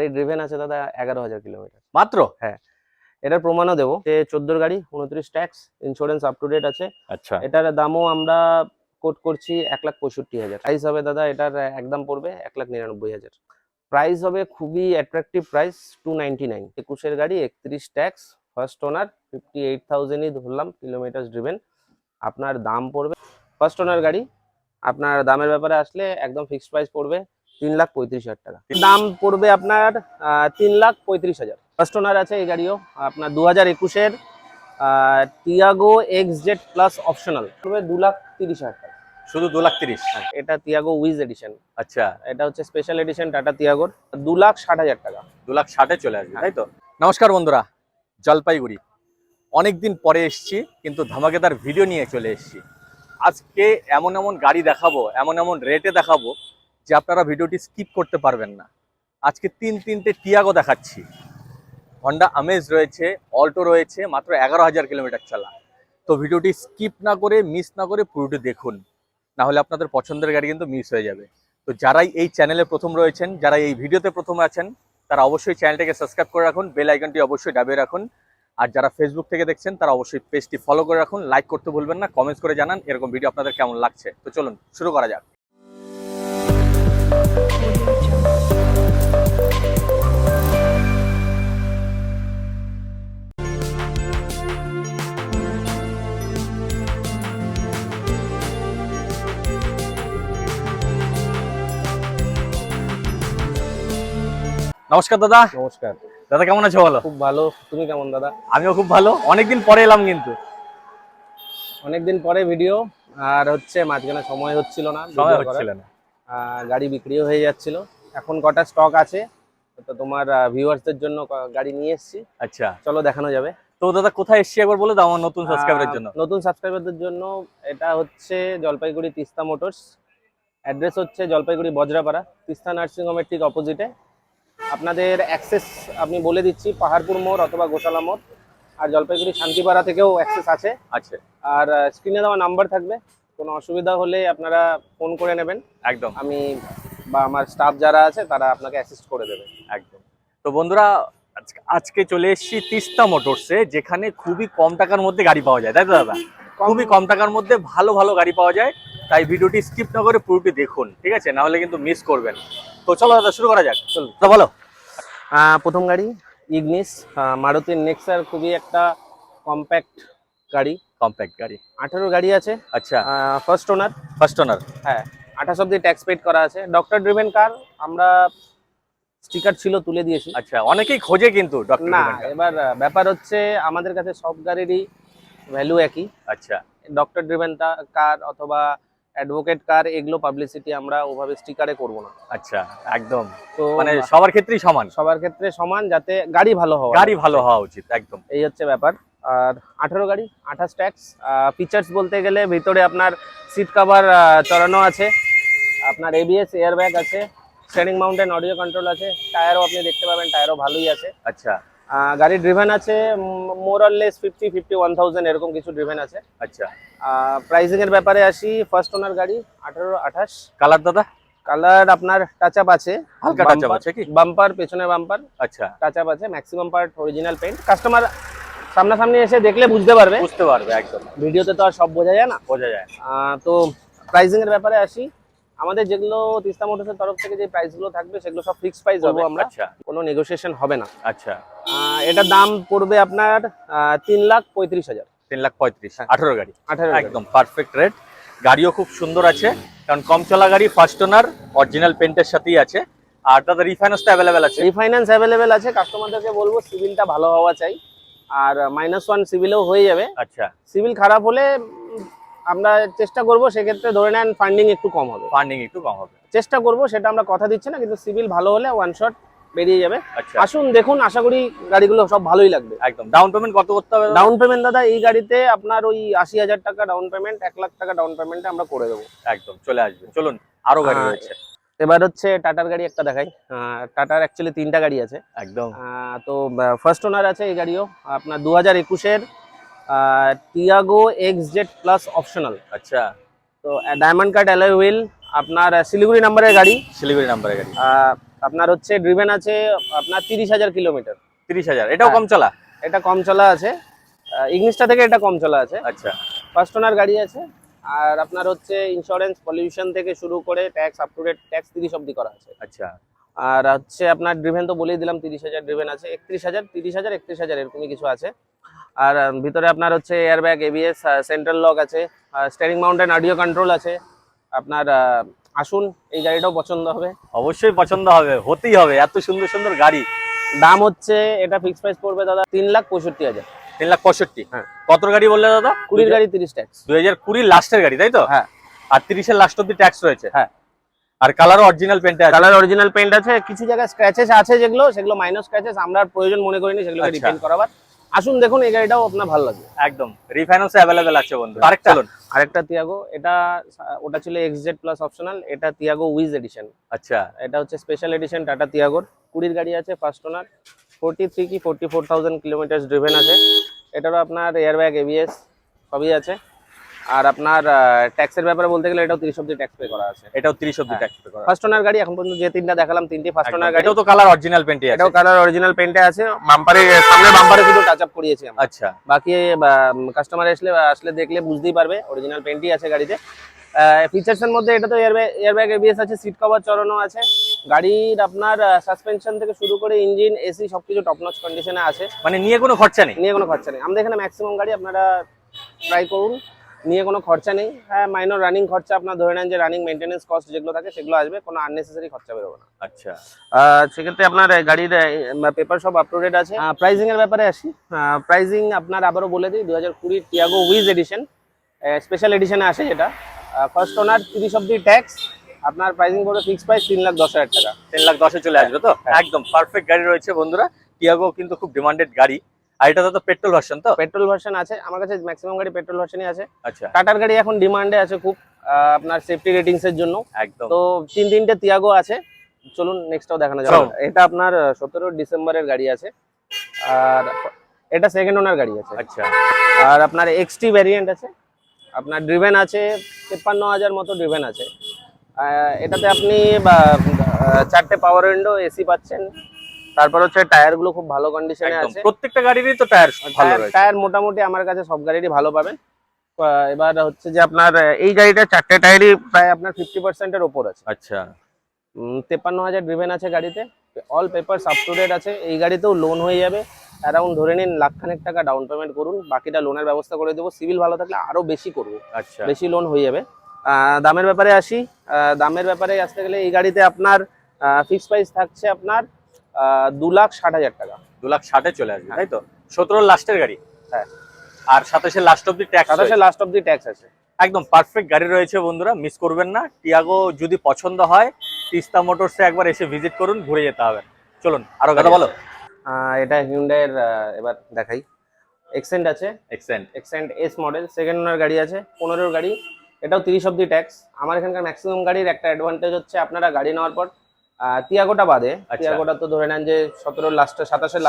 এই ড্রিভেন আছে দাদা 11,000 কিলোমিটার মাত্র। হ্যাঁ, এটার প্রমাণও দেবো যে 14 গাড়ি 29 tax, insurance up to date আছে। আচ্ছা, এটার দামও আমরা কোট করছি 1,65,000। প্রাইস হবে দাদা এটার একদম পড়বে 1,99,000। প্রাইস হবে খুবই অ্যাট্রাকটিভ প্রাইস, 299। 21-এর গাড়ি, 31 ট্যাক্স, ফার্স্ট ওনার, 58,000ই ধরলাম কিলোমিটার ড্রিভেন। আপনার দাম পড়বে ফার্স্ট ওনার গাড়ি, আপনার দামের ব্যাপারে আসলে একদম ফিক্সড প্রাইস পড়বে 3,35,000 টাকা। দাম পড়বে আপনার 3,35,000। ফার্স্ট ওনার আছে এই গাড়িও আপনার 2021-এর Tiago X Z plus optional পড়বে 2,30,000 টাকা। শুধু 2,30,000। এটা টিয়াগো উইজ এডিশন। আচ্ছা, এটা হচ্ছে স্পেশাল এডিশন টাটা টিয়াগোর, 2,60,000 টাকা। 2,60,000-এ চলে আসবে, তাই তো? নমস্কার বন্ধুরা, জলপাইগুড়ি অনেকদিন পরে এসছি, কিন্তু ধামাকেদার ভিডিও নিয়ে চলে এসছি। আজকে এমন এমন গাড়ি দেখাবো, এমন এমন রেটে দেখাবো যে আপনারা ভিডিওটি স্কিপ করতে পারবেন না। আজকে তিনটে টিয়াগো দেখাচ্ছি। হন্ডা আমেজ রয়েছে, অল্টো রয়েছে, মাত্র 11,000 কিলোমিটার চলা। তো ভিডিওটি স্কিপ না করে, মিস না করে পুরোটি দেখুন, না হলে আপনাদের পছন্দের গাড়ি কিন্তু মিস হয়ে যাবে। তো যারাই এই চ্যানেলে প্রথম রয়েছেন, যারা এই ভিডিওতে প্রথম আছেন, তারা অবশ্যই চ্যানেলটাকে সাবস্ক্রাইব করে রাখুন, বেল আইকনটি অবশ্যই দাবিয়ে রাখুন। আর যারা ফেসবুক থেকে দেখছেন তারা অবশ্যই পেজটি ফলো করে রাখুন, লাইক করতে ভুলবেন না, কমেন্টস করে জানান এরকম ভিডিও আপনাদের কেমন লাগছে। তো চলুন শুরু করা যাক। নমস্কার দাদা। নমস্কার দাদা, কেমন আছো? বলো। খুব ভালো, তুমি কেমন দাদা? আমিও খুব ভালো, অনেকদিন পরে এলাম কিন্তু। অনেকদিন পরে ভিডিও, আর হচ্ছে মাঝখানে সময় হচ্ছিল না, সময় ভিডিও করার। হচ্ছিল না। গাড়ি বিক্রিও হয়ে যাচ্ছিল। এখন কটা স্টক আছে, তো তোমার ভিউয়ার্সদের জন্য গাড়ি নিয়ে এসেছি। আচ্ছা, চলো দেখানো যাবে। তো দাদা কোথায় এসছি একবার বলে দাও আমার নতুন সাবস্ক্রাইবারের জন্য। নতুন সাবস্ক্রাইবারদের জন্য এটা হচ্ছে জলপাইগুড়ি তিস্তা মোটরস। অ্যাড্রেস হচ্ছে জলপাইগুড়ি বজরাপাড়া, তিস্তা নার্সিং হোমের ঠিক অপোজিটে। আপনাদের অ্যাক্সেস আমি বলে দিচ্ছি, পাহাড়পুর মোড় অথবা গোশালা মোড়। আর জলপাইগুড়ি শান্তিপাড়া থেকেও অ্যাক্সেস আছে। আচ্ছা, আর স্ক্রিনে দেওয়া নাম্বার থাকবে, কোনো অসুবিধা হলে আপনারা ফোন করে নেবেন। একদম আমি বা আমার স্টাফ যারা আছে তারা আপনাকে অ্যাসিস্ট করে দেবে। একদম। তো বন্ধুরা, আজকে চলে এসেছি তিস্তা মোটরসে, যেখানে খুবই কম টাকার মধ্যে গাড়ি পাওয়া যায়, তাই তো দাদা? খুবই কম টাকার মধ্যে ভালো ভালো গাড়ি পাওয়া যায়। তাই ভিডিওটি স্কিপ না করে পুরোটি দেখুন, ঠিক আছে? না হলে কিন্তু মিস করবেন। তো চলো দাদা শুরু করা যাক। চলো তো, বলো। প্রথম গাড়ি ইগনিস, মারুতির নেক্সার, খুবই একটা কম্প্যাক্ট গাড়ি। কম্প্যাক্ট গাড়ি, 18 গাড়ি আছে। আচ্ছা। First owner. First owner. হ্যাঁ, 28 অব্দি ট্যাক্স পেড করা আছে। ডক্টর ড্রিভেন কার, আমরা স্টিকার ছিল তুলে দিয়েছি। আচ্ছা, অনেকেই খোঁজে কিন্তু ডক্টর না, ড্রিভেন কার। এবার ব্যাপার হচ্ছে আমাদের কাছে সব গাড়িরই ভ্যালু একই। আচ্ছা, ডক্টর ড্রিভেন কার অথবা অ্যাডভোকেট কার, এগুলো পাবলিসিটি আমরা ওভাবে স্টিকারে করব না। আচ্ছা, একদম। তো মানে সবার ক্ষেত্রেই সমান, সবার ক্ষেত্রে সমান, যাতে গাড়ি ভালো হয়, গাড়ি ভালো হওয়া উচিত, একদম। এই হচ্ছে ব্যাপার। আর 18 গাড়ি, 28 ট্যাক্স। ফিচার্স বলতে গেলে ভিতরে আপনার সিট কভার চড়ানো আছে, আপনার ABS এয়ারব্যাগ আছে, স্টিয়ারিং মাউন্টেন অডিও কন্ট্রোল আছে, টায়ারও আপনি দেখতে পাবেন, টায়ারও ভালোই আছে। আচ্ছা, গাড়ি ড্রিভেন আছে মোর অর লেস 51,000 এরকম কিছু ড্রিভেন আছে। আচ্ছা। প্রাইসিং এর ব্যাপারে আসি, ফার্স্ট ওনার গাড়ি 18, 28। কালার দাদা? কালার আপনার টাচ আপ আছে, হালকা টাচ আপ আছে কি? বাম্পার, পেছনে বাম্পার, আচ্ছা, টাচ আপ আছে। Maximum part original paint. Customer সামনাসামনি এসে দেখলে বুঝতে পারবে, একদম। ভিডিওতে তো আর সব বোঝা যায় না, তো প্রাইসিং এর ব্যাপারে আসি, আমাদের যেগুলো তিস্তা মোটরসের তরফ থেকে যে প্রাইসগুলো থাকবে সেগুলো সব ফিক্সড প্রাইস হবে আমরা। আচ্ছা, কোনো নেগোসিয়েশন হবে না। আচ্ছা। এটার দাম পড়বে আপনার 3,35,000। 3,35,000, 18 গাড়ি, 18 একদম পারফেক্ট রেট। গাড়িও খুব সুন্দর আছে, কারণ কম চলা গাড়ি, ফার্স্ট ওনার, অরিজিনাল পেন্টের সাথেই আছে। আর দাদা রিফাইন্যান্স তো অ্যাভেলেবেল আছে? রিফাইন্যান্স অ্যাভেলেবেল আছে। কাস্টমারদেরকে বলবো সিভিলটা ভালো হওয়া চাই, আর -1 সিভিলেও হয়ে যাবে। আচ্ছা, সিভিল খারাপ হলে আমরা চেষ্টা করব, সেক্ষেত্রে ধরে নেন ফান্ডিং একটু কম হবে। চেষ্টা করব, সেটা আমরা কথা দিচ্ছি না, কিন্তু সিভিল ভালো হলে ওয়ান শট বেরিয়ে যাবে। আচ্ছা। আসুন দেখুন, আশা করি গাড়িগুলো সব ভালোই লাগবে। একদম। ডাউন পেমেন্ট কত করতে হবে? ডাউন পেমেন্ট দাদা এই গাড়িতে আপনার ওই 80,000 টাকা ডাউন পেমেন্ট, 1,00,000 টাকা ডাউন পেমেন্টে আমরা করে দেবো। একদম চলে আসবে। চলুন, আরো গাড়ি রয়েছে। এবার হচ্ছে টাটার গাড়ি একটা দেখাই। টাটার অ্যাকচুয়ালি 3টা গাড়ি আছে। একদম। তো ফার্স্ট ওনার আছে এই গাড়িও আপনার 2021-এর Tiago X Z plus optional. আচ্ছা, তো ডায়মন্ড কাট অ্যালয় হুইল, আপনার শিলিগুড়ি নাম্বারের গাড়ি। শিলিগুড়ি নাম্বারের গাড়ি। আপনার হচ্ছে ড্রিভেন আছে আপনার 30,000 কিলোমিটার। 30,000, এটাও হ্যাঁ। কম চলা? এটা কম চলা আছে, ইগনিসটা থেকে এটা কম চলা আছে। আচ্ছা ফার্স্ট ওনার গাড়ি আছে। আর আপনার হচ্ছে ইন্স্যুরেন্স পলিউশন থেকে শুরু করে tax up to date tax 30 অবধি করা আছে। আচ্ছা আর হচ্ছে আপনার ড্রিভেন তো বলেই দিলাম 30,000 ড্রিভেন আছে, 31,000, 30,000, 31,000 এরকমই কিছু আছে। আর ভিতরে আপনার হচ্ছে এয়ারব্যাগ, এবিএস, সেন্ট্রাল লক আছে, স্টিয়ারিং মাউন্টেন অডিও কন্ট্রোল আছে। আপনার আসুন, এই গাড়িটাও পছন্দ হবে। অবশ্যই পছন্দ হবে, হতেই হবে, এত সুন্দর সুন্দর গাড়ি। দাম হচ্ছে এটা ফিক্স প্রাইস পড়বে দাদা 3,65,000। 3,65,000? হ্যাঁ। কত গাড়ি বললে দাদা? 20 গাড়ি 30 ট্যাক্স। 2020 লাস্টের গাড়ি তাই তো? হ্যাঁ। আর 30-এর লাস্ট অব্দি ট্যাক্স রয়েছে? হ্যাঁ। আর কালারও অরিজিনাল পেন্টে আছে? কালার অরিজিনাল পেইন্ট আছে, কিছু জায়গায় স্ক্র্যাচেস আছে, সেগুলো মাইনর স্ক্র্যাচেস, আমরা আর প্রয়োজন মনে করিনি সেগুলোকে আচ্ছা। রিপেইন্ট করাবার। আসুন দেখুন, এই গাড়িটাও আপনার ভালো লাগবে। একদম রিফাইন্যান্সে অ্যাভেলেবেল আছে বন্ধু। আরেকটা চলুন। আরেকটা তিয়াগো, এটা ওটা ছিল এক্সজেড প্লাস অপশনাল, এটা তিয়াগো উইজ এডিশন। আচ্ছা এটা হচ্ছে স্পেশাল এডিশন টাটা তিয়াগোর। 20 গাড়ি আছে, ফার্স্ট ওনার, 43 কি 44,000 কিলোমিটার ড্রিভেন আছে। এটারও আপনার এয়ারব্যাগ, এবিএস সবই আছে। আর আপনার ট্যাক্সের ব্যাপারে বলতে গেলে এটাও 30 অবধি ট্যাক্স পে করা আছে। এটাও 30 অব্দি হ্যাঁ। ট্যাক্স পে করা। ফার্স্ট ওনার গাড়ি, এখন পর্যন্ত যে তিনটা দেখালাম তিনটি ফার্স্ট ওনার গাড়ি। এটাও তো কালার অরিজিনাল পেন্টে আছে? এটাও কালার অরিজিনাল পেইন্টে আছে, বাম্পারে সামনে বাম্পারে শুধু টাচ আপ করিয়েছি আমরা। আচ্ছা বাকি কাস্টমার আসলে দেখলে বুঝতেই পারবে অরিজিনাল পেইন্টই আছে গাড়িতে। ফিচার্স এর মধ্যে এটা তো এয়ারব্যাগ, এবিএস আছে, সিট কভার চড়ানো আছে। গাড়ির আপনার সাসপেনশন থেকে শুরু করে ইঞ্জিন, এসি সবকিছু টপ নচ কন্ডিশনে আছে, মানে নিয়ে কোনো খরচা নেই? নিয়ে কোনো খরচা নেই। আমাদের এখানে ম্যাক্সিমাম গাড়ি আপনারা ট্রাই করুন, নিয়ে কোনো খরচা নেই। হ্যাঁ, মাইনর রানিং খরচা আপনার ধরে নেন, যে রানিং মেইনটেনেন্স কস্ট যেগুলো থাকে সেগুলো আসবে, কোনো আননেসেসারি খরচা বেরোবে না। আচ্ছা সেক্ষেত্রে আপনার গাড়ির পেপার সব আপ টু ডেট আছে। প্রাইসিং এর ব্যাপারে আসি। প্রাইসিং আপনার আবারও বলে দিই, 2020 টিয়াগো উইজ এডিশন, স্পেশাল এডিশনে আসে যেটা। ফার্স্ট ওনার 30 অব্দি ট্যাক্স, আপনার প্রাইসিং পড়বে ফিক্স প্রাইস 3,10,000 টাকা। 3,10,000 চলে আসবে তো? হ্যাঁ। একদম পারফেক্ট গাড়ি রয়েছে বন্ধুরা। টিয়াগো কিন্তু খুব ডিমান্ডেড গাড়ি। আর এটা তো পেট্রোল ভার্সন তো? পেট্রোল ভার্সন আছে আমার কাছে, ম্যাক্সিমাম গাড়ি পেট্রোল ভার্সনই আছে। আচ্ছা টাটার গাড়ি এখন ডিমান্ডে আছে খুব, আপনার সেফটি রেটিংস এর জন্য। একদম। তো তিনটে তিয়াগো আছে, চলুন নেক্সটটাও দেখানো যাবে। এটা আপনার 17 ডিসেম্বরের গাড়ি আছে, আর এটা সেকেন্ড ওনার গাড়ি আছে। আচ্ছা আর আপনার এক্সটি ভ্যারিয়েন্ট আছে, আপনার ড্রিভেন আছে 53,000 মতো ড্রিভেন আছে। এটাতে আপনি 4টে পাওয়ার উইন্ডো, এসি পাচ্ছেন। তারপর হচ্ছে টায়ার গুলো খুব ভালো কন্ডিশনে একদম আছে। প্রত্যেকটা গাড়িরই তো টায়ার ভালো রয়েছে? টায়ার মোটামুটি আমার কাছে সব গাড়িরই ভালো পাবেন। এবার হচ্ছে যে আপনার এই গাড়িটা 4টে টায়ারই প্রায় আপনার 50% এর ওপর আছে। আচ্ছা 53,000 ড্রিভেন আছে গাড়িতে, all papers up to date আছে। এই গাড়িতেও লোন হয়ে যাবে, অ্যারাউন্ড ধরে নিন 1,00,000 টাকা ডাউন পেমেন্ট করুন, বাকিটা লোনের ব্যবস্থা করে দেবো। সিভিল ভালো থাকলে আরো বেশি করবো, আচ্ছা বেশি লোন হয়ে যাবে। দামের ব্যাপারে আসি। দামের ব্যাপারে আসতে গেলে এই গাড়িতে আপনার ফিক্স প্রাইস থাকছে আপনার 2,60,000 টাকা। 2,60,000 চলে আসবে তাই তো? 17 লাস্টের গাড়ি? হ্যাঁ। আর 27 লাস্ট অব্দি ট্যাক্স? 27 লাস্ট অব্দি ট্যাক্স আছে। একদম পারফেক্ট গাড়ি রয়েছে বন্ধুরা, মিস করবেন না। টিয়াগো যদি পছন্দ হয়, তিস্তা মোটরসে একবার এসে ভিজিট করুন, ঘুরে যেতে হবে। চলুন আরো কথা বলো। এটা হিউন্ডাইয়ের, এবার দেখাই। এক্সেন্ট আছে, এক্সেন্ট এস মডেল, সেকেন্ড ওনার গাড়ি আছে, 15 গাড়ি, এটাও 30 অব্দি ট্যাক্স। আমার এখানকার ম্যাক্সিমাম গাড়ির একটা অ্যাডভান্টেজ হচ্ছে আপনারা গাড়ি নেওয়ার পর তিয়াগোটা বাদে, তিয়াগোটা তো ধরে নেন যে 17 লাস্টে 27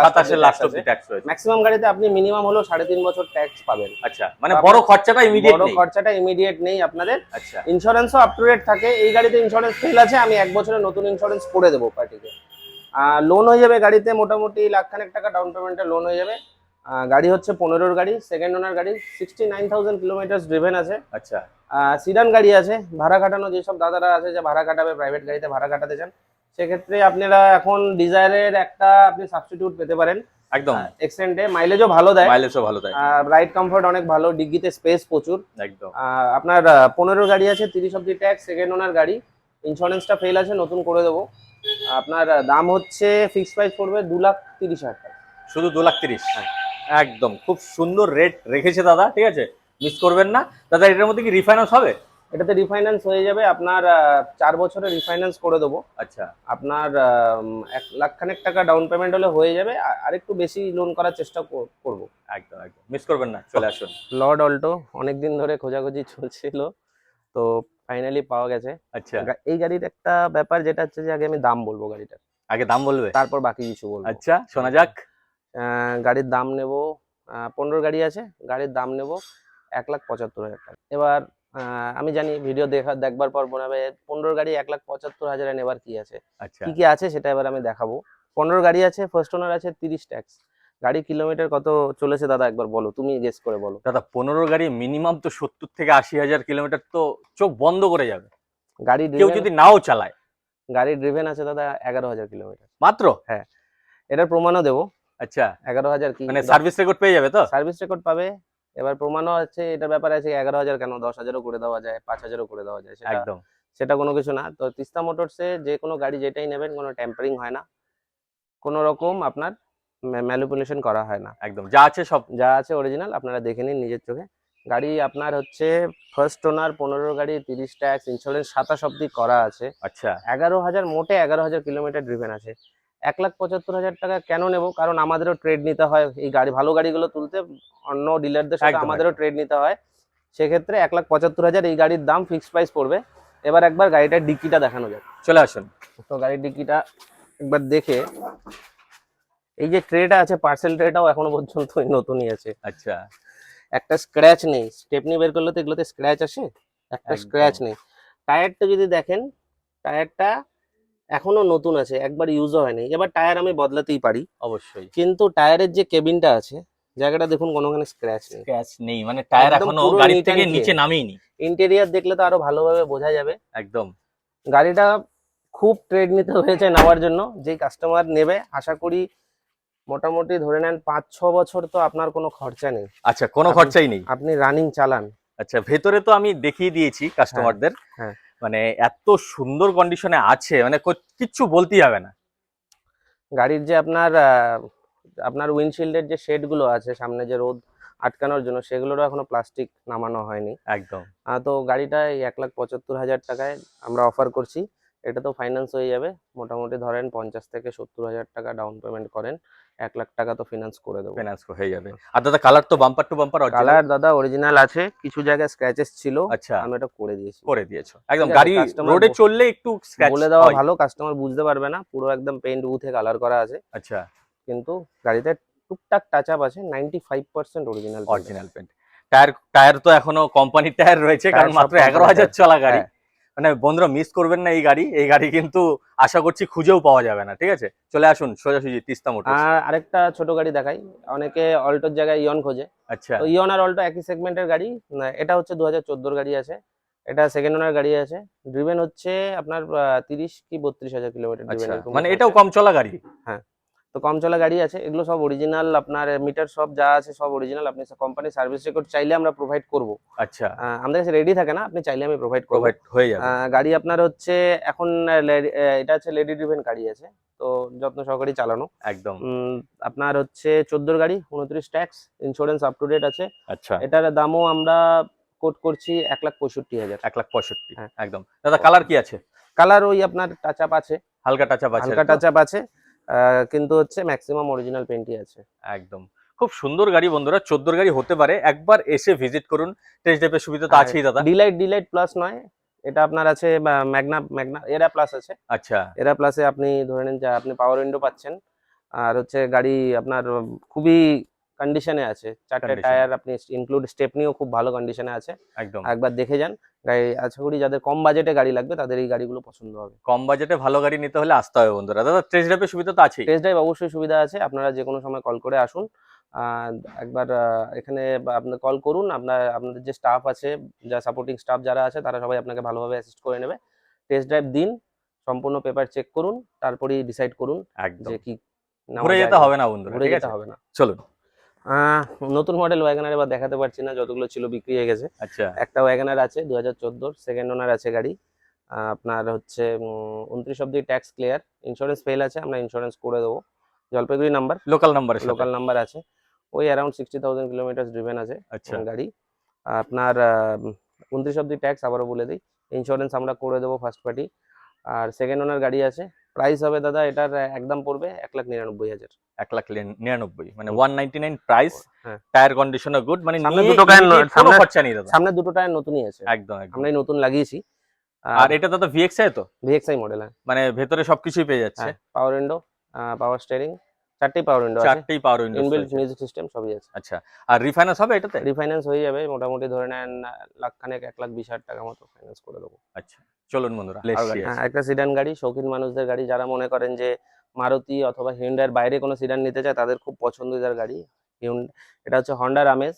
লাস্ট অব্দি ট্যাক্স রয়েছে। ম্যাক্সিমাম গাড়িতে আপনি মিনিমাম হলো 3.5 বছর ট্যাক্স পাবেন। আচ্ছা মানে বড় খরচাটা ইমিডিয়েট বড় নেই? খরচাটা ইমিডিয়েট নেই আপনাদের। আচ্ছা ইন্স্যুরেন্সও আপ টু ডেট থাকে। এই গাড়িতে ইন্স্যুরেন্স ফেল আছে, আমি 1 বছরের নতুন ইন্স্যুরেন্স করে দেবো পার্টিকে। লোন হয়ে যাবে গাড়িতে মোটামুটি 1,00,000 টাকা ডাউন পেমেন্টে লোন হয়ে যাবে। গাড়ি হচ্ছে 15 গাড়ি, সেকেন্ড ওনার গাড়ি, 69,000 কিলোমিটার ড্রিভেন আছে। আচ্ছা সিডান গাড়ি আছে, ভাড়া কাটানো যেসব দাদারা আছে যে ভাড়া কাটাবে, প্রাইভেট গাড়িতে ভাড়া কাটাতে চান, সেক্ষেত্রে আপনারা এখন ডিজায়ারের একটা আপনি সাবস্টিটিউট পেতে পারেন। একদম এক্সটেন্ডে মাইলেজও ভালো দেয়, মাইলেজও ভালো দেয়, রাইড কমফোর্ট অনেক ভালো, ডিগ্গিতে স্পেস প্রচুর। একদম আপনার 15 গাড়ি আছে, 30 অব্দি ট্যাক্স, সেকেন্ড ওনার গাড়ি, ইন্স্যুরেন্সটা ফেল আছে, নতুন করে দেবো। আপনার দাম হচ্ছে ফিক্সড প্রাইস পড়বে 2,30,000 টাকা। শুধু 2,30,000? একদম খুব সুন্দর রেট রেখেছে দাদা, ঠিক আছে, মিস করবেন না। দাদা এটার মধ্যে কি রিফাইন্যান্স হবে? এটাতে রিফাইন্যান্স হয়ে যাবে আপনার, 4 বছরের রিফাইন্যান্স করে দেবো। আচ্ছা আপনার 1,00,000 টাকা ডাউন পেমেন্ট হলে হয়ে যাবে, আর একটু বেশি লোন করার চেষ্টা করব। একদম একদম মিস করবেন না, চলে আসুন। লর্ড অল্টো অনেকদিন ধরে খোঁজাখুঁজি চলছিল, তো ফাইনালি পাওয়া গেছে। আচ্ছা এই গাড়ির একটা ব্যাপার যেটা হচ্ছে যে আগে আমি দাম বলবো গাড়িটার, আগে দাম বলবে, তারপর বাকি কিছু বলবো। আচ্ছা শোনা যাক। গাড়ির দাম নেব, 15 গাড়ি আছে, গাড়ির দাম নেব 1,75,000 টাকা। এবার আমি জানি ভিডিও দেখবার পর মনে হবে 15 গাড়ি 1,75,000 নেবার কি আছে। আচ্ছা কি কি আছে সেটা এবার আমি দেখাবো। 15 গাড়ি আছে, ফার্স্ট ওনার আছে 30 ট্যাক্স। গাড়ি কিলোমিটার কত চলেছে দাদা একবার বলো, তুমি গেস করে বলো। দাদা 15 গাড়ি মিনিমাম তো 70 থেকে 80 হাজার কিলোমিটার তো চোখ বন্ধ করে যাবে গাড়ি কেউ ড্রিভেন, যদি নাও চালায়। গাড়ি ড্রিভেন আছে দাদা 11,000 কিলোমিটার। মাত্র? হ্যাঁ, এটার প্রমাণও দেবো। আচ্ছা 11,000 কি মানে সার্ভিস রেকর্ড পেয়ে যাবে তো? সার্ভিস রেকর্ড পাবে। এবার প্রমাণও আছে, এটার ব্যাপারে আছে 11,000 কেন, 10,000ও করে দেওয়া যায়, 5,000ও করে দেওয়া যায়, সেটা একদম সেটা কোনো কিছু না। তো তিস্তা মোটরসে যে কোনো গাড়ি যেটাই নেবেন কোনো টেম্পারিং হয় না, কোনো রকম আপনার ম্যানিপুলেশন করা হয় না। একদম যা আছে সব। যা আছে অরিজিনাল, আপনারা দেখে নিন নিজের চোখে। গাড়ি আপনার হচ্ছে ফার্স্ট ওনার, 15 গাড়ি, 30 ট্যাক্স, ইন্স্যুরেন্স 27 অব্দি করা আছে। আচ্ছা 11,000 মোটে 11,000 কিলোমিটার ড্রিভেন আছে। 1,75,000 টাকা কেন নেব, কারণ আমাদেরও ট্রেড নিতে হয় এই গাড়ি, ভালো গাড়িগুলো তুলতে অন্য ডিলারদের সাথে একদম, আমাদেরও ট্রেড নিতে হয়। সেক্ষেত্রে 1,75,000 এই গাড়ির দাম, ফিক্সড প্রাইস পড়বে। এবার একবার গাড়িটার ডিক্কিটা দেখানো যাক। চলে আসুন। তো গাড়ির ডিক্কিটা একবার দেখে, এই যে ট্রেটা আছে, পার্সেল ট্রেটাও এখনো পর্যন্ত ওই নতুনই আছে। আচ্ছা একটা স্ক্র্যাচ নেই, স্টেপনি বের করলে তো এগুলোতে স্ক্র্যাচ আসে, একটা একদম। স্ক্র্যাচ নেই। টায়ারটা যদি দেখেন, টায়ারটা এখনো নতুন আছে, একবার ইউজও হয়নি। এবার টায়ার আমি বদলাতেই পারি, অবশ্যই কিন্তু টায়ারের যে কেবিনটা আছে, জায়গাটা দেখুন কোনোখানে স্ক্র্যাচ নেই। স্ক্র্যাচ নেই, মানে টায়ার একদম এখনো পুরো গাড়ি neat and থেকে clean। নিচে নামেইনি। ইন্টেরিয়ার দেখলে তো আরো ভালোভাবে বোঝা যাবে। একদম গাড়িটা খুব ট্রেড নিতে হয়েছে নেওয়ার জন্য। যেই কাস্টমার নেবে, আশা করি মোটামুটি ধরে নেন 5-6 বছর তো আপনার কোনো খরচা নেই। আচ্ছা কোনো আপনি- খরচাই নেই। আপনি রানিং চালান। আচ্ছা ভেতরে তো আমি দেখিয়ে দিয়েছি কাস্টমারদের, হ্যাঁ। মানে এত সুন্দর কন্ডিশনে আছে, মানে কিচ্ছু বলতেই হবে না। গাড়ির যে আপনার আপনার উইন্ডশিল্ডের যে শেড গুলো আছে সামনে, যে রোদ আটকানোর জন্য, সেগুলোরও এখনো প্লাস্টিক নামানো হয়নি। একদম তো গাড়িটা এই 1,75,000 টাকায় আমরা অফার করছি। এটা তো ফাইন্যান্স হয়ে যাবে। মোটামুটি ধরেন 50 থেকে 70,000 টাকা ডাউন পেমেন্ট করেন, 1,00,000 টাকা তো ফিনান্স করে দেবো। ফিনান্স হয়ে যাবে। আর দাদা কালার তো bumper to bumper original. Colour দাদা অরিজিনাল আছে, কিছু জায়গায় স্ক্র্যাচেস ছিল, আচ্ছা আমি এটা করে দিয়েছি। করে দিয়েছো একদম, ঠিক আছে, গাড়ি customer রোডে চললে একটু স্ক্র্যাচ বলে দেওয়া হয়। ভালো, কাস্টমার বুঝতে পারবে না, পুরো একদম পেইন্ট বুথে কালার করা আছে। আচ্ছা কিন্তু গাড়িতে টুকটাক টাচ আপ আছে, 95% original. Original paint. Tyre tyre তো এখনো কোম্পানির টায়ার রয়েছে, টায়ার কারণ সব মাত্র company 11,000 টায়ার। চলা গাড়ি। হ্যাঁ। মানে বন্ধুরা মিস করবেন না এই গাড়ি, এই গাড়ি কিন্তু আশা করছি খুঁজেও পাওয়া যাবে না। ঠিক আছে চলে আসুন সোজাসুজি তিস্তা মোটরস। আর আরেকটা ছোট গাড়ি দেখাই। অনেকে অল্টোর জায়গায় ইয়ন খোঁজে, আচ্ছা তো ইয়ন আর অল্টো একই সেগমেন্টের গাড়ি। এটা হচ্ছে 2014 গাড়ি আছে, এটা সেকেন্ড ওনার গাড়ি আছে। ড্রিভেন হচ্ছে আপনার 30 কি 32,000 কিলোমিটার আচ্ছা, ড্রিভেন। মানে এটাও কম চলা গাড়ি। হ্যাঁ, তো কম চলা গাড়ি আছে, এগুলো সব অরিজিনাল। আপনার মিটার সব যা আছে সব অরিজিনাল। আপনি কোম্পানির সার্ভিস রেকর্ড চাইলে আমরা প্রোভাইড করব। আচ্ছা আমাদের কাছে রেডি থাকে না, আপনি চাইলে আমি প্রোভাইড করব। প্রোভাইড হয়ে যাবে। গাড়ি আপনার হচ্ছে এখন এটা হচ্ছে লেডি ড্রিভেন গাড়ি আছে, তো যত্ন সহকারে চালানো। একদম আপনার হচ্ছে 14 গাড়ি, 29 tax, insurance up to date আছে। আচ্ছা এটার দামও আমরা কোট করছি 1,65,000। 1,65,000 হ্যাঁ। একদম। দাদা কালার কি আছে? কালার ওই আপনার টাচ আপ আছে, হালকা টাচ আপ আছে, হালকা টাচ আপ আছে, কিন্তু হচ্ছে ম্যাক্সিমাম অরিজিনাল পেন্টই আছে। একদম। খুব সুন্দর গাড়ি বন্ধুরা, 14 গাড়ি হতে পারে, একবার এসে ভিজিট করুন। টেস্ট ড্রাইভের সুবিধা তো আছেই দাদা। ডিলাইট প্লাস নয়, এটা আপনার আছে ম্যাগনা এরা প্লাস আছে। আচ্ছা এরা প্লাসে আপনি ধরে নিন যে আপনি পাওয়ার উইন্ডো পাচ্ছেন। আর হচ্ছে গাড়ি আপনার খুবই কন্ডিশনে আছে, 4টে Condition। টায়ার আপনি ইনক্লুড স্টেপনিও খুব ভালো কন্ডিশনে আছে। একদম। একবার দেখে যান গাড়ি। আশা করি যাদের কম বাজেটে গাড়ি লাগবে তাদের এই গাড়িগুলো পছন্দ হবে। কম বাজেটে ভালো গাড়ি নিতে হলে আসতে হবে বন্ধুরা। দাদা টেস্ট ড্রাইভের সুবিধা তো আছেই। টেস্ট ড্রাইভ অবশ্যই সুবিধা আছে, আপনারা যে কোনো সময় কল করে আসুন। একবার এখানে আপনার কল করুন, আপনাদের যে স্টাফ আছে, যা সাপোর্টিং স্টাফ যারা আছে, তারা সবাই আপনাকে ভালোভাবে অ্যাসিস্ট করে নেবে। টেস্ট ড্রাইভ দিন, সম্পূর্ণ পেপার চেক করুন, তারপরেই ডিসাইড করুন একদম যে কি নেওয়া ঘুরে যায় যেতে না। হবে না বন্ধুরা, ঘুরে ঠিক যেতে আছে হবে না। চলুন। নতুন মডেল ওয়াগনার এবার দেখাতে পারছি না, যতগুলো ছিল বিক্রি হয়ে গেছে। আচ্ছা একটা ওয়াগনার আছে 2014, সেকেন্ড ওনার আছে গাড়ি। আপনার হচ্ছে 29 অব্দি ট্যাক্স ক্লিয়ার, ইন্স্যুরেন্স ফেল আছে, আমরা ইন্স্যুরেন্স করে দেবো। জলপাইগুড়ি নাম্বার, লোকাল নাম্বারের সাথে। লোকাল নাম্বার আছে। ওই অ্যারাউন্ড 60,000 কিলোমিটার ড্রিভেন আছে আচ্ছা গাড়ি। আপনার 29 অব্দি ট্যাক্স, আবারও বলে দিই, ইন্স্যুরেন্স আমরা করে দেবো ফার্স্ট পার্টি। আর সেকেন্ড ওনার গাড়ি আছে। প্রাইস হবে দাদা এটার একদম পড়বে 1,99,000। 1,99,000 মানে 199 প্রাইস। হ্যাঁ, টায়ার কন্ডিশনও গুড, মানে সামনে নিয়ে দুটো টায়ার immediate কোনো খরচা নেই দাদা। সামনে দুটো টায়ার নতুনই আছে, একদম একদম। আমরাই নতুন লাগিয়েছি। আর এটা দাদা ভিএক্সআই তো, ভিএক্সআই মডেল। মানে ভেতরে সবকিছুই পেয়ে যাচ্ছে। হ্যাঁ, পাওয়ার উইন্ডো, পাওয়ার স্টিয়ারিং, চারটেই পাওয়ার উইন্ডো আছে, চারটেই power window inbuilt music system সবই আছে। আচ্ছা, আর রিফাইন্যান্স হবে এটাতে? রিফাইন্যান্স হয়ে যাবে মোটামুটি, ধরে নেন লাখ খানেক, 1,20,000 টাকা মতো ফাইন্যান্স করে দেবো। আচ্ছা, চলুন বন্ধুরা, আর গাড়ি, হ্যাঁ, একটা সিডান গাড়ি, শৌখিন মানুষদের গাড়ি, যারা মনে করেন যে মারুতি অথবা হিউন্ডাইয়ের বাইরে কোনো সিডান নিতে চায় তাদের খুব পছন্দের গাড়ি। এটা হচ্ছে হন্ডার আমেজ।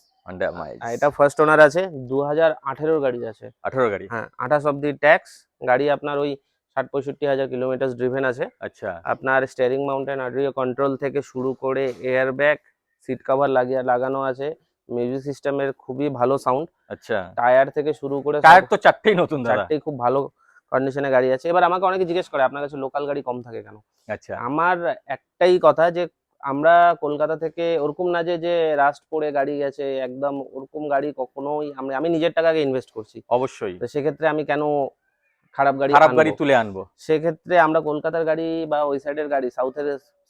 এটা ফার্স্ট ওনার আছে, 2018 গাড়ি আছে। 18 গাড়ি? হ্যাঁ, 28 অব্দি ট্যাক্স। গাড়ি আপনার ওই 60-65 হাজার কিলোমিটার ড্রিভেন আছে। আচ্ছা, আপনার স্টিয়ারিং মাউন্টেন অডিও কন্ট্রোল থেকে শুরু করে এয়ার ব্যাগ, সিট কভার লাগানো আছে, মিউজিক সিস্টেমের খুবই ভালো সাউন্ড। আচ্ছা, টায়ার থেকে শুরু করে টায়ার তো চারটেই নতুন দাদা? চারটেই খুব ভালো কন্ডিশনে গাড়ি আছে। এবার আমাকে অনেকে জিজ্ঞেস করে আপনার কাছে লোকাল গাড়ি কম থাকে কেন। আচ্ছা, আমার একটাই কথা যে আমরা কলকাতা থেকে ওরকম না যে রাস্ট পড়ে গাড়ি গেছে, একদম ওরকম গাড়ি কখনোই আমি নিজের টাকাকে ইনভেস্ট করছি। অবশ্যই। তো সেক্ষেত্রে আমি কেন খারাপ গাড়ি তুলে আনবো? সেক্ষেত্রে আমরা কলকাতার গাড়ি বা ওই সাইডের গাড়ি,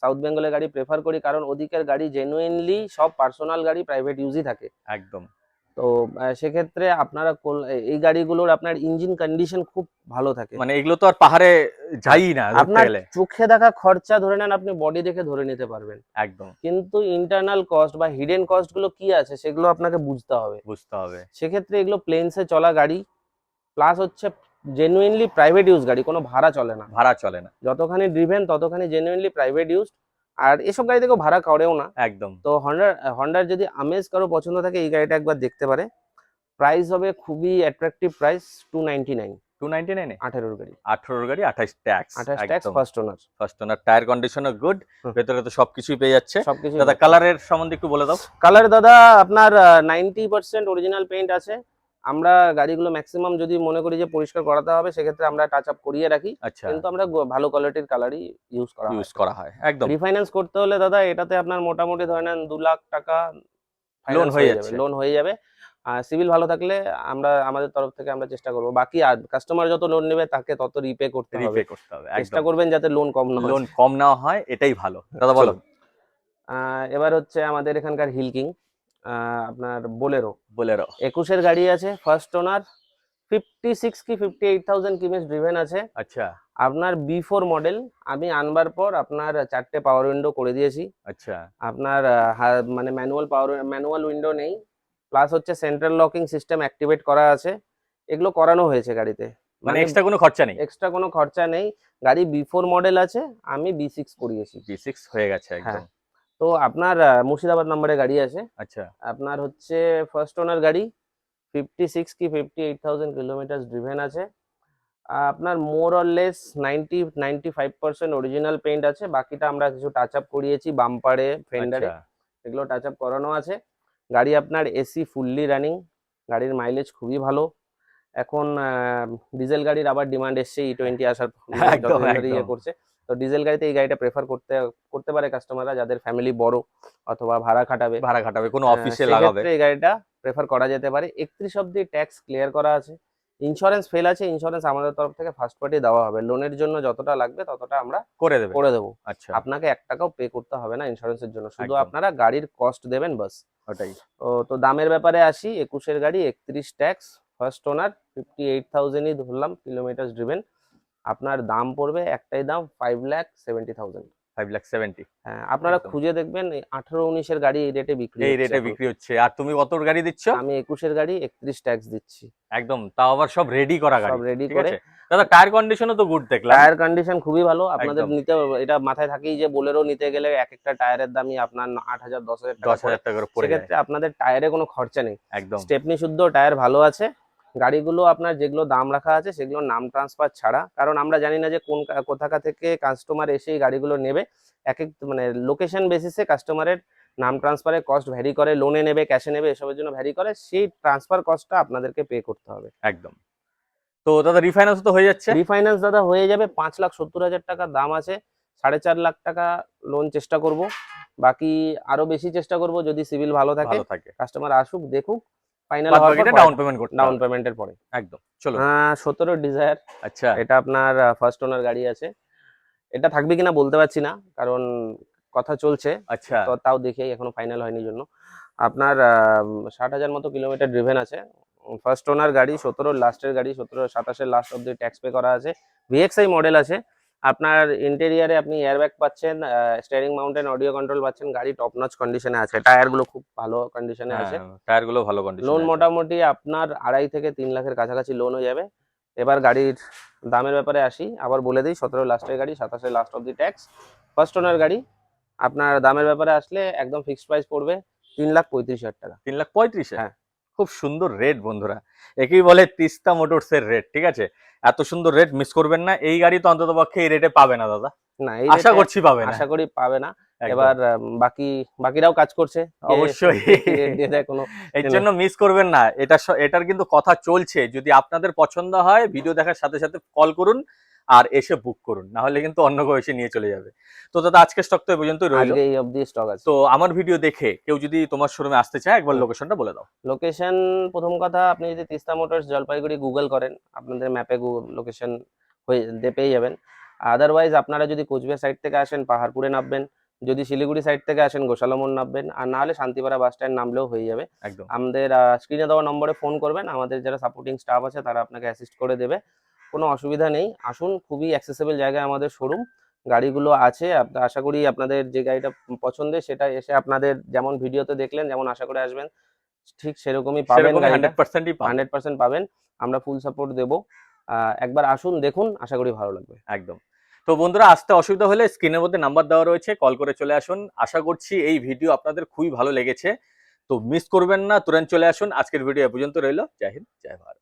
সাউথ বেঙ্গলের গাড়ি প্রেফার করি, কারণ ওদিকের গাড়ি জেনুইনলি সব পার্সোনাল গাড়ি, প্রাইভেট ইউজই থাকে। একদম। তো সেক্ষেত্রে আপনারা এই গাড়িগুলোর আপনার ইঞ্জিন কন্ডিশন খুব ভালো থাকে। মানে এগুলো তো আর পাহাড়ে যাই না ধরতে আপনার গেলে। চোখে দেখা খরচা ধরে নেন, আপনি বডি দেখে ধরে নিতে পারবেন একদম। কিন্তু ইন্টারনাল কস্ট বা হিডেন কস্ট গুলো কি আছে সেগুলো আপনাকে বুঝতে হবে। সেক্ষেত্রে এগুলো প্লেনসে চলা গাড়ি, প্লাস হচ্ছে জেনুইনলি প্রাইভেট ইউজ গাড়ি, কোনো ভাড়া চলে না। যতখানি ড্রিভেন ততখানি জেনুইনলি প্রাইভেট ইউজ। আর এসব গাড়ি থেকেও ভাড়া করেও না একদম। তো হন্ডার যদি আমেজ কারো পছন্দ থাকে এই গাড়িটা একবার দেখতে পারে। প্রাইস হবে খুবই অ্যাট্রাকটিভ প্রাইস, 299। 299 এ 18 গাড়ি, 18 গাড়ি, 28 tax. 28 tax, first owner. Tyre কন্ডিশনও গুড, ভেতরে তো সবকিছুই পেয়ে যাচ্ছে। সবকিছু দাদা কালারের সম্বন্ধে একটু বলে দাও। কালার দাদা আপনার 90% অরিজিনাল পেইন্ট আছে। আমরা গাড়িগুলো ম্যাক্সিমাম যদি মনে করি যে পরিষ্কার করাতে হবে সেক্ষেত্রে আমরা টাচ আপ করিয়ে রাখি। আচ্ছা, কিন্তু আমরা ভালো কোয়ালিটির কালারই ইউজ করা হয়। একদম। রিফাইন্যান্স করতে হলে দাদা এটাতে আপনার মোটামুটি ধরে নেন 2 লাখ টাকা লোন হয়ে যাবে। আর সিভিল ভালো থাকলে আমাদের তরফ থেকে আমরা চেষ্টা করব। বাকি কাস্টমার যত লোন নেবে তাকে তত রিপে করতে হবে। চেষ্টা করবেন যাতে লোন কম না হয়, এটাই ভালো। দাদা বলো। এবার হচ্ছে আমাদের এখানকার হিলকিং, আপনার বোলেরো। 21-এর গাড়ি আছে, ফার্স্ট ওনার, 56 কি 58,000 কিমি ড্রিভেন আছে। আচ্ছা, আপনার B4 মডেল। আমি আনবার পর আপনার 4টে পাওয়ার উইন্ডো করে দিয়েছি। আচ্ছা, আপনার মানে ম্যানুয়াল উইন্ডো নেই, প্লাস হচ্ছে সেন্ট্রাল লকিং সিস্টেম অ্যাক্টিভেট করা আছে। এগুলো করানো হয়েছে গাড়িতে, মানে এক্সট্রা কোনো খরচা নেই। গাড়ি B4 মডেল আছে, আমি B6 করিয়েছি। B6 হয়ে গেছে একদম। তো আপনার মুর্শিদাবাদ নম্বরে গাড়ি আছে। আচ্ছা, আপনার হচ্ছে ফার্স্ট ওনার গাড়ি, 56 কি 58,000 কিলোমিটার ড্রিভেন আছে। আপনার more or less 95% original paint আছে, বাকিটা আমরা কিছু টাচ আপ করিয়েছি বাম্পারে, ফেন্ডারে, এগুলো টাচ আপ করানো আছে। গাড়ি আপনার এসি ফুললি রানিং, গাড়ির মাইলেজ খুবই ভালো। এখন ডিজেল গাড়ির আবার ডিমান্ড এসছে, E20 আসার ইয়ে করছে। তো ডিজেল গাড়িতে এই গাড়িটা প্রেফার করতে পারে কাস্টমাররা যাদের ফ্যামিলি বড় অথবা ভাড়া খাটাবে কোনো অফিসে লাগাবে, এই গাড়িটা প্রেফার করা যেতে পারে। 31 অব্দি ট্যাক্স ক্লিয়ার করা আছে, ইন্স্যুরেন্স ফেল আছে, ইন্স্যুরেন্স আমাদের তরফ থেকে ফার্স্ট পার্টি দেওয়া হবে। লোনের জন্য যতটা লাগবে ততটা আমরা করে দেবো। আচ্ছা, আপনাকে 1 টাকাও পে করতে হবে না ইন্স্যুরেন্সের জন্য, শুধু আপনারা গাড়ির কস্ট দেবেন বাস, ওটাই। তো দামের ব্যাপারে আসি। 21-এর গাড়ি, 31 ট্যাক্স, ফার্স্ট ওনার, 58,000ই ধরলাম কিলোমিটার ড্রিভেন। আপনার দাম পড়বে, একটাই দাম, 5,70,000। 5,70,000। হ্যাঁ, আপনারা খুঁজে দেখবেন 18-19-এর গাড়ি এই রেটে বিক্রি হচ্ছে। আর তুমি কত গাড়ি দিচ্ছ? আমি 21-এর গাড়ি 31 ট্যাক্স দিচ্ছি একদম, তাও আবার সব রেডি করা গাড়ি, সব রেডি করে। দাদা টায়ার কন্ডিশনও তো গুড দেখলাম। টায়ার কন্ডিশন খুবই ভালো। আপনাদের নিতে এটা মাথায় থাকেই যে বোলেরো নিতে গেলে এক একটা টায়ারের দামই আপনার 8,000 10,000 টাকা করে পড়ে যায়। সেক্ষেত্রে আপনাদের টায়ারে কোনো খরচা নেই, একদম স্টেপনি শুদ্ধ টায়ার ভালো আছে। গাড়িগুলো আপনার যেগুলো দাম রাখা আছে সেগুলো নাম ট্রান্সফার ছাড়া, কারণ আমরা জানি না যে কোথাকা থেকে কাস্টমার এসে এই গাড়িগুলো নেবে। মানে লোকেশন বেসিসে কাস্টমারের নাম ট্রান্সফারের কস্ট ভ্যারি করে, লোনে নেবে, ক্যাশে নেবে, এসবের জন্য ভ্যারি করে। সেই ট্রান্সফার কস্টটা আপনাদেরকে পে করতে হবে একদম। তো দাদা রিফাইন্যান্স তো হয়ে যাচ্ছে? রিফাইন্যান্স দাদা হয়ে যাবে, 5,70,000 টাকা দাম আছে, 4.5 লাখ টাকা লোন চেষ্টা করব। বাকি আরো বেশি চেষ্টা করব যদি সিভিল ভালো থাকে, কাস্টমার আসুক দেখুক, ফাইনাল হওয়ার পর ডাউন পেমেন্টের পরে একদম। চলো 17 ডিজায়ার। আচ্ছা, এটা আপনার ফার্স্ট ওনার গাড়ি আছে। এটা থাকবে কিনা বলতে পারছি না, কারণ কথা চলছে। আচ্ছা, তো তাও দেখি, এখনো ফাইনাল হয়নি জন্য। আপনার 60,000 মতো কিলোমিটার ড্রিভেন আছে, ফার্স্ট ওনার গাড়ি, 17 লাস্টের গাড়ি, 17-27 লাস্ট অব্দি ট্যাক্স পে করা আছে। VXI মডেল আছে, আপনার ইন্টেরিয়ারে আপনি এয়ারব্যাগ পাচ্ছেন, স্টিয়ারিং মাউন্টেন অডিও কন্ট্রোল পাচ্ছেন, গাড়ি টপ নচ কন্ডিশনে আছে, টায়ার গুলো খুব ভালো কন্ডিশনে আছে। হ্যাঁ, টায়ার গুলো ভালো কন্ডিশনে লোন আছে। মোটামুটি আপনার 2.5 থেকে 3 লাখের কাছাকাছি লোন হয়ে যাবে। এবার গাড়ির দামের ব্যাপারে আসি, আবার বলে দিই 17 লাস্টের গাড়ি, 27 last of the tax, first ওনার গাড়ি। আপনার দামের ব্যাপারে আসলে একদম ফিক্সড প্রাইস পড়বে 3,35,000 টাকা। 3,35,000 হ্যাঁ। খুব সুন্দর রেট বন্ধুরা, একেই বলে তিস্তা মোটরস এর রেট। ঠিক আছে, এত সুন্দর রেট মিস করবেন না। এই গাড়ি তো অন্তত পক্ষে এই রেটে পাবে না দাদা, না, এই আশা রেটে করছি পাবে না। আশা করি পাবে না। একদম। এবার বাকিরাও কাজ করছে, কে অবশ্যই কি রেট দিয়ে দেয় কোনো এর জন্য মিস করবেন না। এটার কিন্তু কথা চলছে, যদি আপনাদের পছন্দ হয় ভিডিও দেখার সাথে সাথে কল করুন আর এসে বুক করুন, না হলে কিন্তু অন্য কেউ এসে নিয়ে চলে যাবে। তো দাদা আজকে স্টক তো এই পর্যন্তই রইলো। আজকে এই অবধি স্টক আছে। তো আমার ভিডিও দেখে কেউ যদি তোমার শোরুমে আসতে চায়, একবার হুম। লোকেশনটা বলে দাও। লোকেশন, প্রথম কথা আপনি যদি তিস্তা মোটরস জলপাইগুড়ি গুগল করেন, আপনাদের ম্যাপে লোকেশন পেয়ে যাবেন। আদারওয়াইজ আপনারা যদি কোচবিহার সাইড থেকে আসেন পাহাড়পুরে নামবেন, যদি শিলিগুড়ি সাইড থেকে আসেন গোশালামোড় নামবেন, আর না হলে শান্তিপাড়া বাস স্ট্যান্ড নামলেও হয়ে যাবে। একদম। আমাদের স্ক্রিনে দেওয়া নম্বরে ফোন করবেন, আমাদের যারা সাপোর্টিং স্টাফ আছে তারা আপনাকে অ্যাসিস্ট করে দেবে, কোনো অসুবিধা নেই। আসুন, খুবই অ্যাক্সেসেবল জায়গায় আমাদের শোরুম, গাড়িগুলো আছে। আশা করি আপনাদের যে গাড়িটা পছন্দের সেটা এসে আপনাদের যেমন ভিডিওতে দেখলেন, যেমন আশা করে আসবেন, ঠিক সেরকমই পাবেন সেরকমই গাড়িটা। 100%ই পাবেন। 100% পাবেন, আমরা ফুল সাপোর্ট দেবো। একবার আসুন, দেখুন, আশা করি ভালো লাগবে। একদম। তো বন্ধুরা আসতে অসুবিধা হলে স্ক্রিনের মধ্যে নাম্বার দেওয়া রয়েছে, কল করে চলে আসুন। আশা করছি এই ভিডিও আপনাদের খুবই ভালো লেগেছে, তো মিস করবেন না, তুরন্ত চলে আসুন। আজকের ভিডিও এ পর্যন্ত রইলো। জয় হিন্দ, জয় ভারত।